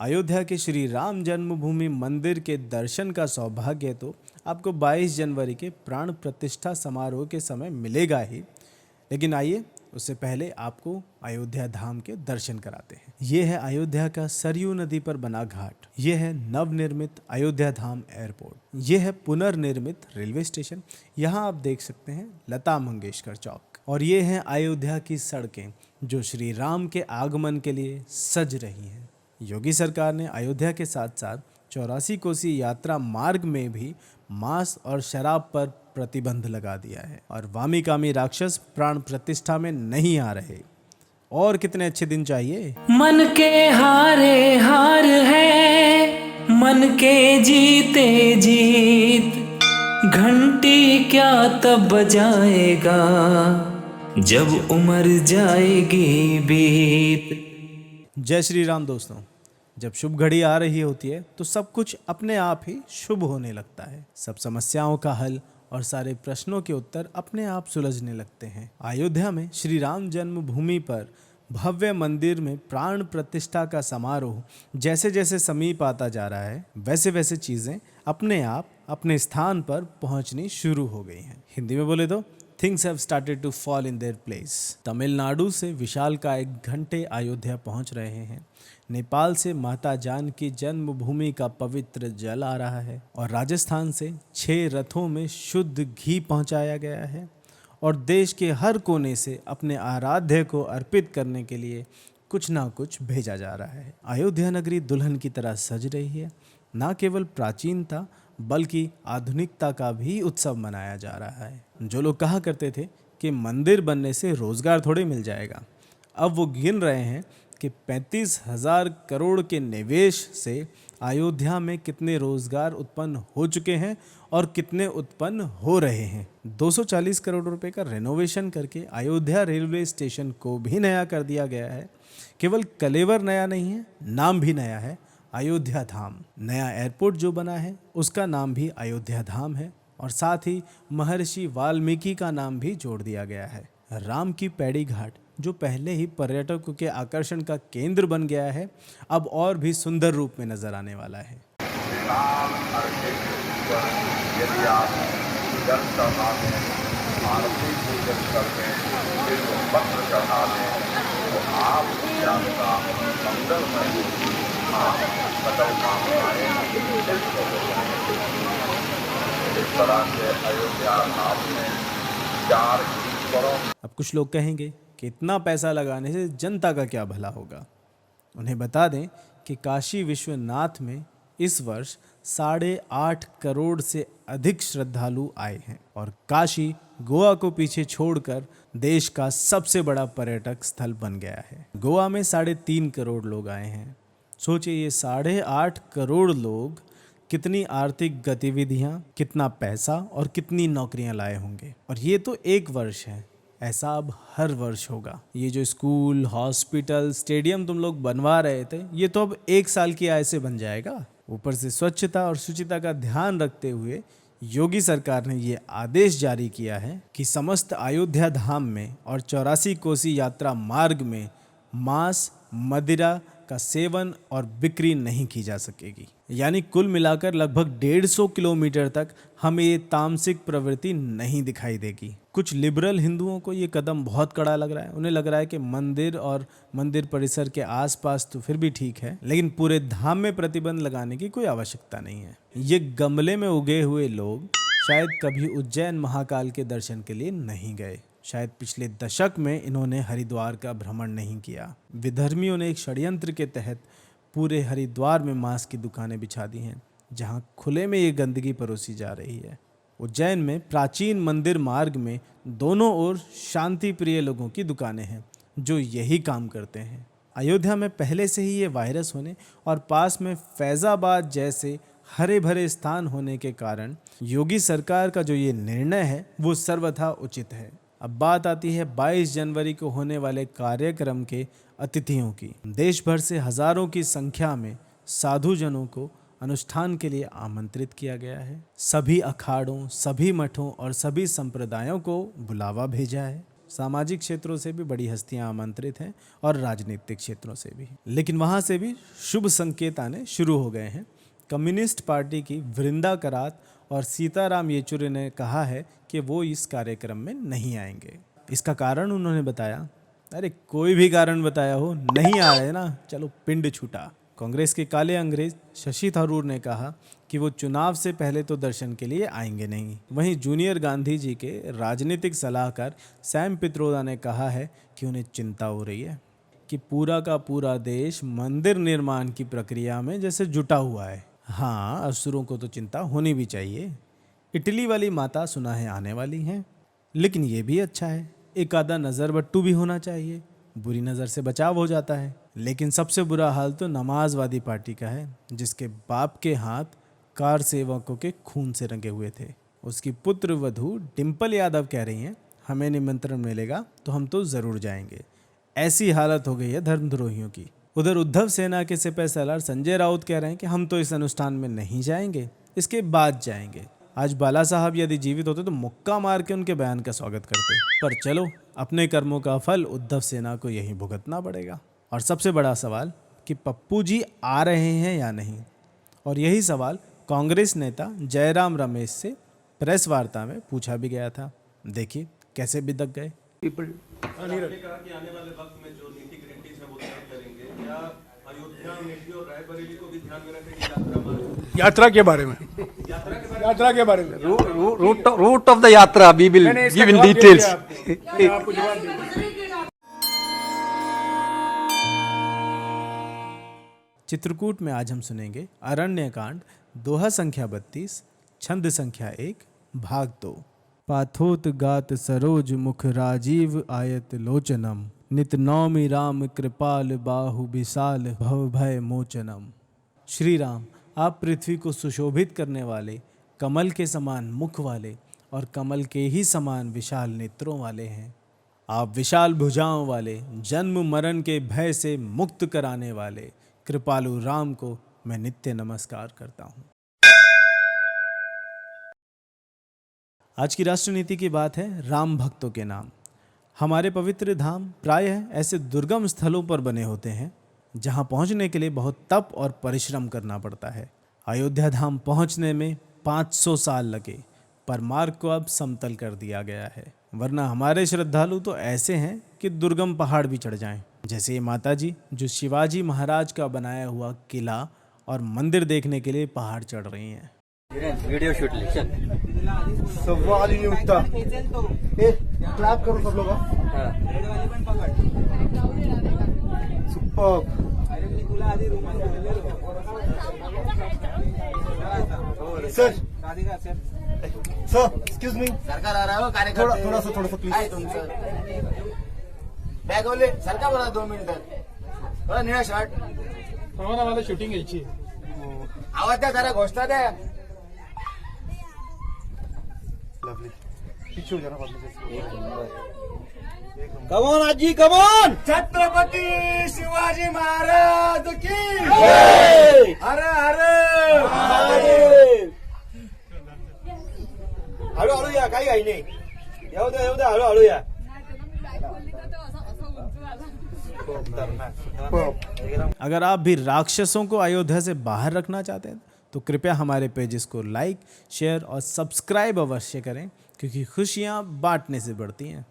अयोध्या के श्री राम जन्मभूमि मंदिर के दर्शन का सौभाग्य तो आपको 22 जनवरी के प्राण प्रतिष्ठा समारोह के समय मिलेगा ही। लेकिन आइए उससे पहले आपको अयोध्या धाम के दर्शन कराते हैं। ये है अयोध्या का सरयू नदी पर बना घाट। ये है नवनिर्मित अयोध्या धाम एयरपोर्ट। ये है पुनर्निर्मित रेलवे स्टेशन। यहाँ आप देख सकते हैं लता मंगेशकर चौक। और ये हैं अयोध्या की सड़कें जो श्री राम के आगमन के लिए सज रही हैं। योगी सरकार ने अयोध्या के साथ साथ 84 कोसी यात्रा मार्ग में भी मांस और शराब पर प्रतिबंध लगा दिया है और वामी कामी राक्षस प्राण प्रतिष्ठा में नहीं आ रहे। और कितने अच्छे दिन चाहिए। मन के हारे हार है, मन के जीते जीत, घंटी क्या तब बजाएगा जब उम्र जाएगी बीत। जय श्री राम दोस्तों। जब शुभ घड़ी आ रही होती है तो सब कुछ अपने आप ही शुभ होने लगता है। सब समस्याओं का हल और सारे प्रश्नों के उत्तर अपने आप सुलझने लगते हैं। अयोध्या में श्री राम जन्मभूमि पर भव्य मंदिर में प्राण प्रतिष्ठा का समारोह जैसे जैसे समीप आता जा रहा है वैसे वैसे चीज़ें अपने आप अपने स्थान पर पहुंचनी शुरू हो गई हैं। हिंदी में बोले तो things have started to fall in their place. Tamil Nadu से विशालकाय घंटे अयोध्या पहुंच रहे हैं। नेपाल से माता जानकी जन्मभूमि का पवित्र जल आ रहा है और राजस्थान से 6 रथों में शुद्ध घी पहुंचाया गया है और देश के हर कोने से अपने आराध्य को अर्पित करने के लिए कुछ ना कुछ भेजा जा रहा है। अयोध्या नगरी दुल्हन की तरह सज रही है। न केवल प्राचीनता बल्कि आधुनिकता का भी उत्सव मनाया जा रहा है। जो लोग कहा करते थे कि मंदिर बनने से रोजगार थोड़े मिल जाएगा, अब वो गिन रहे हैं कि 35,000 करोड़ के निवेश से अयोध्या में कितने रोजगार उत्पन्न हो चुके हैं और कितने उत्पन्न हो रहे हैं। 240 करोड़ रुपए का रेनोवेशन करके अयोध्या रेलवे स्टेशन को भी नया कर दिया गया है। केवल कलेवर नया नहीं है, नाम भी नया है, अयोध्या धाम। नया एयरपोर्ट जो बना है उसका नाम भी अयोध्या धाम है और साथ ही महर्षि वाल्मीकि का नाम भी जोड़ दिया गया है। राम की पैड़ी घाट जो पहले ही पर्यटकों के आकर्षण का केंद्र बन गया है अब और भी सुंदर रूप में नजर आने वाला है। यदि आप जल चढ़ा दें, आरती पूजन करते हैं, फिर वो पत्र चढ़ा दें तो आप जानता मंगलमय सकल कामनाएं इस तरह से अयोध्या धाम में 4 ईश्वरों। अब कुछ लोग कहेंगे कि इतना पैसा लगाने से जनता का क्या भला होगा। उन्हें बता दें कि काशी विश्वनाथ में इस वर्ष 8.5 करोड़ से अधिक श्रद्धालु आए हैं और काशी गोवा को पीछे छोड़कर देश का सबसे बड़ा पर्यटक स्थल बन गया है। गोवा में 3.5 करोड़ लोग आए हैं। सोचिए ये 8.5 करोड़ लोग कितनी आर्थिक गतिविधियां, कितना पैसा और कितनी नौकरियां लाए होंगे। और ये तो एक वर्ष है, ऐसा अब हर वर्ष होगा। ये जो स्कूल, हॉस्पिटल, स्टेडियम तुम लोग बनवा रहे थे ये तो अब 1 साल की आय से बन जाएगा। ऊपर से स्वच्छता और शुचिता का ध्यान रखते हुए योगी सरकार ने ये आदेश जारी किया है कि समस्त अयोध्या धाम में और 84 कोसी यात्रा मार्ग में मांस, मदिरा का सेवन और बिक्री नहीं की जा सकेगी। यानी कुल मिलाकर लगभग 150 किलोमीटर तक हमें ये तामसिक प्रवृत्ति नहीं दिखाई देगी। कुछ लिबरल हिंदुओं को ये कदम बहुत कड़ा लग रहा है। उन्हें लग रहा है कि मंदिर और मंदिर परिसर के आसपास तो फिर भी ठीक है, लेकिन पूरे धाम में प्रतिबंध लगाने की कोई आवश्यकता नहीं है। ये गमले में उगे हुए लोग शायद कभी उज्जैन महाकाल के दर्शन के लिए नहीं गए। शायद पिछले दशक में इन्होंने हरिद्वार का भ्रमण नहीं किया। विधर्मियों ने एक षड्यंत्र के तहत पूरे हरिद्वार में मांस की दुकानें बिछा दी हैं जहां खुले में ये गंदगी परोसी जा रही है। उज्जैन में प्राचीन मंदिर मार्ग में दोनों ओर शांति प्रिय लोगों की दुकानें हैं जो यही काम करते हैं। अयोध्या में पहले से ही ये वायरस होने और पास में फैज़ाबाद जैसे हरे भरे स्थान होने के कारण योगी सरकार का जो ये निर्णय है वो सर्वथा उचित है। अब बात आती है 22 जनवरी को होने वाले कार्यक्रम के अतिथियों की। देश भर से हजारों की संख्या में साधुजनों को अनुष्ठान के लिए आमंत्रित किया गया है। सभी अखाड़ों, सभी मठों और सभी संप्रदायों को बुलावा भेजा है। सामाजिक क्षेत्रों से भी बड़ी हस्तियां आमंत्रित हैं और राजनीतिक क्षेत्रों से भी। लेकिन वहां से भी शुभ संकेत आने शुरू हो गए हैं। कम्युनिस्ट पार्टी की वृंदा करात और सीताराम येचुरी ने कहा है कि वो इस कार्यक्रम में नहीं आएंगे। इसका कारण उन्होंने बताया, अरे कोई भी कारण बताया हो, नहीं आ रहे ना, चलो पिंड छूटा। कांग्रेस के काले अंग्रेज शशि थरूर ने कहा कि वो चुनाव से पहले तो दर्शन के लिए आएंगे नहीं। वहीं जूनियर गांधी जी के राजनीतिक सलाहकार सैम पित्रोदा ने कहा है कि उन्हें चिंता हो रही है कि पूरा का पूरा देश मंदिर निर्माण की प्रक्रिया में जैसे जुटा हुआ है। हाँ, असुरों को तो चिंता होनी भी चाहिए। इटली वाली माता सुना है आने वाली हैं, लेकिन ये भी अच्छा है, एक आधा नज़र बट्टू भी होना चाहिए, बुरी नज़र से बचाव हो जाता है। लेकिन सबसे बुरा हाल तो नमाजवादी पार्टी का है, जिसके बाप के हाथ कार सेवकों के खून से रंगे हुए थे। उसकी पुत्र वधू डिम्पल यादव कह रही हैं, हमें निमंत्रण मिलेगा तो हम तो ज़रूर जाएंगे। ऐसी हालत हो गई है धर्मद्रोहियों की। उधर उद्धव सेना के सिपह सलार संजय राउत कह रहे हैं कि हम तो इस अनुष्ठान में नहीं जाएंगे, इसके बाद जाएंगे। आज बाला साहब यदि जीवित होते तो मुक्का मार के उनके बयान का स्वागत करते, पर चलो, अपने कर्मों का फल उद्धव सेना को यही भुगतना पड़ेगा। और सबसे बड़ा सवाल कि पप्पू जी आ रहे हैं या नहीं, और यही सवाल कांग्रेस नेता जयराम रमेश से प्रेस वार्ता में पूछा भी गया था। देखिए कैसे बिदक गए। यात्रा के बारे में रूट ऑफ द यात्रा we will give in details. आपको जवाब दे। चित्रकूट में आज हम सुनेंगे अरण्यकांड, दोहा संख्या 32, छंद संख्या 1, भाग 2। पाथोत गात सरोज मुख राजीव आयत लोचनम, नित नौमि राम कृपाल बाहु विशाल भव भय मोचनम। श्री राम, आप पृथ्वी को सुशोभित करने वाले, कमल के समान मुख वाले और कमल के ही समान विशाल नेत्रों वाले हैं। आप विशाल भुजाओं वाले, जन्म मरण के भय से मुक्त कराने वाले कृपालु राम को मैं नित्य नमस्कार करता हूँ। आज की राष्ट्रनीति की बात है राम भक्तों के नाम। हमारे पवित्र धाम प्रायः ऐसे दुर्गम स्थलों पर बने होते हैं जहां पहुंचने के लिए बहुत तप और परिश्रम करना पड़ता है। अयोध्या धाम पहुंचने में 500 साल लगे, पर मार्ग को अब समतल कर दिया गया है, वरना हमारे श्रद्धालु तो ऐसे हैं कि दुर्गम पहाड़ भी चढ़ जाएं। जैसे ये माता जी जो शिवाजी महाराज का बनाया हुआ किला और मंदिर देखने के लिए पहाड़ चढ़ रही हैं। वीडियो शूट ले चल। सवाल ही नहीं उठता। क्लैप करो सब लोग। सुपर। सर एक्सक्यूज मी, सरकार आ रहा है वो कार्यकर्ते थोड़ा सा प्लीज। बॅग ओले सरकार बोला 2 मिनिटं थोडा निळा शर्ट मला शूटिंग घ्यायची। आवाज द्या जरा घोषणा द्या। लवली पीछे हो जाना कमोन आजी कमोन। छत्रपती शिवाजी महाराज की हर हर महादेव। हळूहळू या, काही घाई नाही, येऊ द्या हळूहळू या। अगर आप भी राक्षसों को अयोध्या से बाहर रखना चाहते हैं तो कृपया हमारे पेजेस को लाइक, शेयर और सब्सक्राइब अवश्य करें, क्योंकि खुशियां बांटने से बढ़ती हैं।